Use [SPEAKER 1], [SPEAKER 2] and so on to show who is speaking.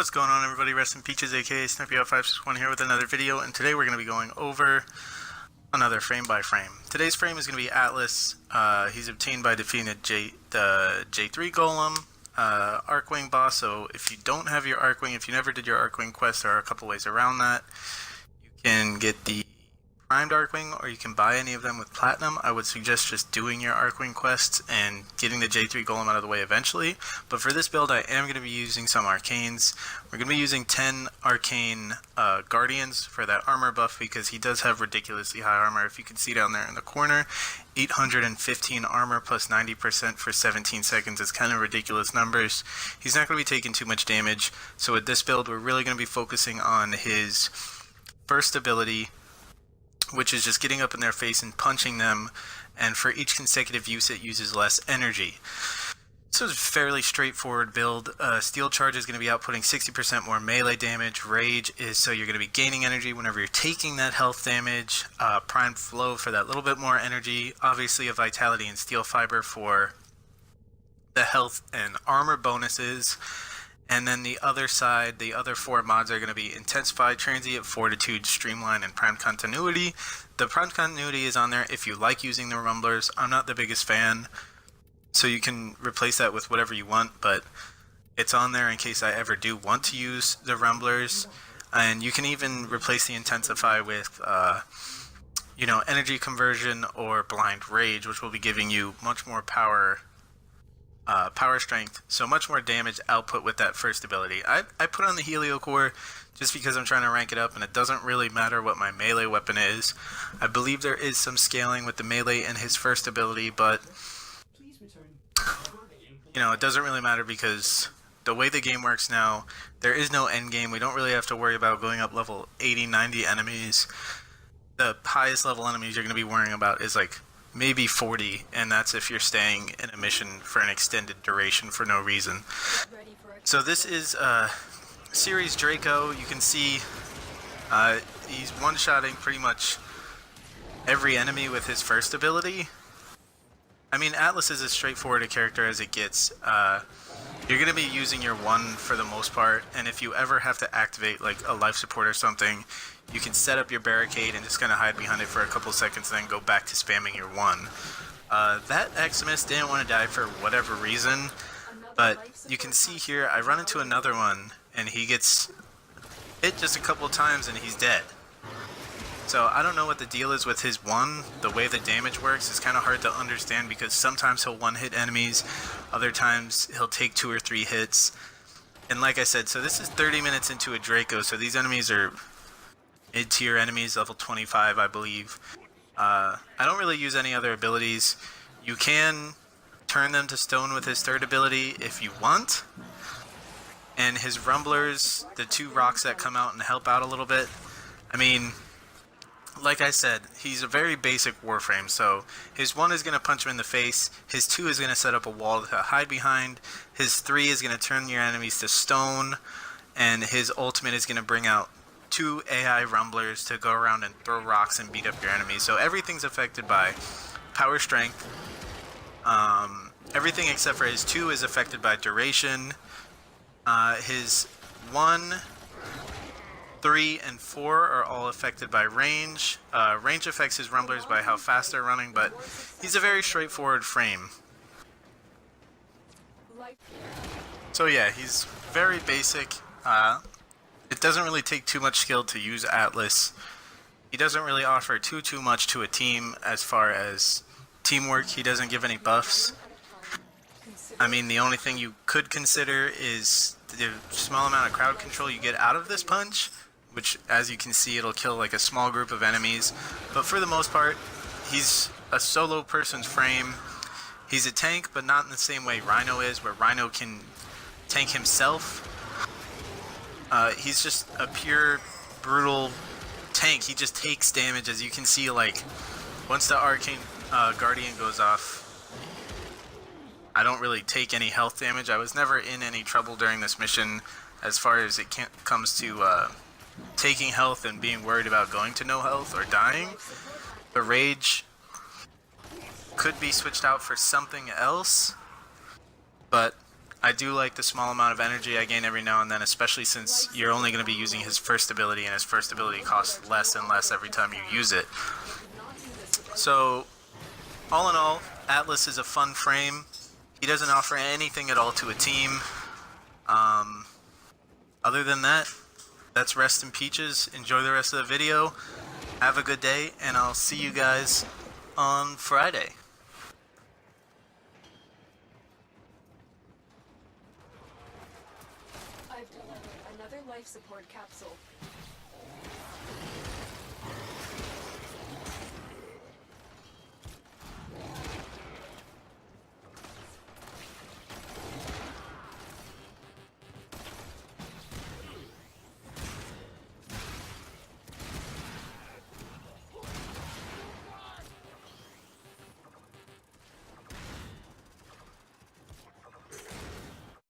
[SPEAKER 1] What's going on, everybody? Rest in Peaches, aka SnippyOut561 here with another video, and today we're going to be going over another frame by frame. Today's frame is going to be Atlas. He's obtained by defeating the J3 Golem, Arcwing boss. So if you don't have your Arcwing, if you never did your Arcwing quest, there are a couple ways around that. You can get the primed Arcwing, or you can buy any of them with Platinum. I would suggest just doing your Arcwing quests and getting the J3 Golem out of the way eventually. But for this build, I am going to be using some Arcanes. We're going to be using 10 Arcane Guardians for that armor buff, because he does have ridiculously high armor. If you can see down there in the corner, 815 armor plus 90% for 17 seconds is kind of ridiculous numbers. He's not going to be taking too much damage. So with this build, we're really going to be focusing on his first ability, which is just getting up in their face and punching them, and for each consecutive use it uses less energy. So it's a fairly straightforward build. Steel Charge is going to be outputting 60% more melee damage. Rage is so you're going to be gaining energy whenever you're taking that health damage. Prime Flow for that little bit more energy. Obviously a Vitality and Steel Fiber for the health and armor bonuses. And then the other side, the other four mods are going to be Intensify, Transient, Fortitude, Streamline, and Prime Continuity. The Prime Continuity is on there if you like using the Rumblers. I'm not the biggest fan, so you can replace that with whatever you want, but it's on there in case I ever do want to use the Rumblers. And you can even replace the Intensify with, Energy Conversion or Blind Rage, which will be giving you much more power strength, so much more damage output with that first ability. I put on the Heliocore just because I'm trying to rank it up, and it doesn't really matter what my melee weapon is. I believe there is some scaling with the melee in his first ability, but it doesn't really matter because the way the game works now, there is no end game. We don't really have to worry about going up level 80, 90 enemies. The highest level enemies you're going to be worrying about is like maybe 40, and that's if you're staying in a mission for an extended duration for no reason. So this is Series Draco. You can see he's one-shotting pretty much every enemy with his first ability. I mean, Atlas is as straightforward a character as it gets. You're going to be using your one for the most part, and if you ever have to activate like a life support or something, you can set up your barricade and just kind of hide behind it for a couple seconds and then go back to spamming your one. That Eximus didn't want to die for whatever reason, but you can see here I run into another one and he gets hit just a couple times and he's dead. So I don't know what the deal is with his one. The way the damage works is kind of hard to understand, because sometimes he'll one-hit enemies, other times he'll take 2 or 3 hits. And like I said, so this is 30 minutes into a Draco, so these enemies are mid-tier enemies, level 25 I believe. I don't really use any other abilities. You can turn them to stone with his third ability if you want. And his Rumblers, the 2 rocks that come out and help out a little bit. I mean, like I said, he's a very basic Warframe, so his 1 is going to punch him in the face, his 2 is going to set up a wall to hide behind, his 3 is going to turn your enemies to stone, and his ultimate is going to bring out 2 AI Rumblers to go around and throw rocks and beat up your enemies. So everything's affected by power strength. Everything except for his 2 is affected by duration. His 1, 3, and 4 are all affected by range. Range affects his Rumblers by how fast they're running, but he's a very straightforward frame. So yeah, he's very basic. It doesn't really take too much skill to use Atlas. He doesn't really offer too much to a team as far as teamwork. He doesn't give any buffs. I mean, the only thing you could consider is the small amount of crowd control you get out of this punch, which, as you can see, it'll kill like a small group of enemies. But for the most part, he's a solo person's frame. He's a tank, but not in the same way Rhino is, where Rhino can tank himself. He's just a pure, brutal tank. He just takes damage, as you can see. Like, once the Arcane Guardian goes off, I don't really take any health damage. I was never in any trouble during this mission as far as it comes to taking health and being worried about going to no health or dying. The Rage could be switched out for something else, but I do like the small amount of energy I gain every now and then, especially since you're only going to be using his first ability, and his first ability costs less and less every time you use it. So, all in all, Atlas is a fun frame. He doesn't offer anything at all to a team. Other than that, that's Rest in Peaches. Enjoy the rest of the video. Have a good day, and I'll see you guys on Friday.
[SPEAKER 2] I've delivered another life support capsule.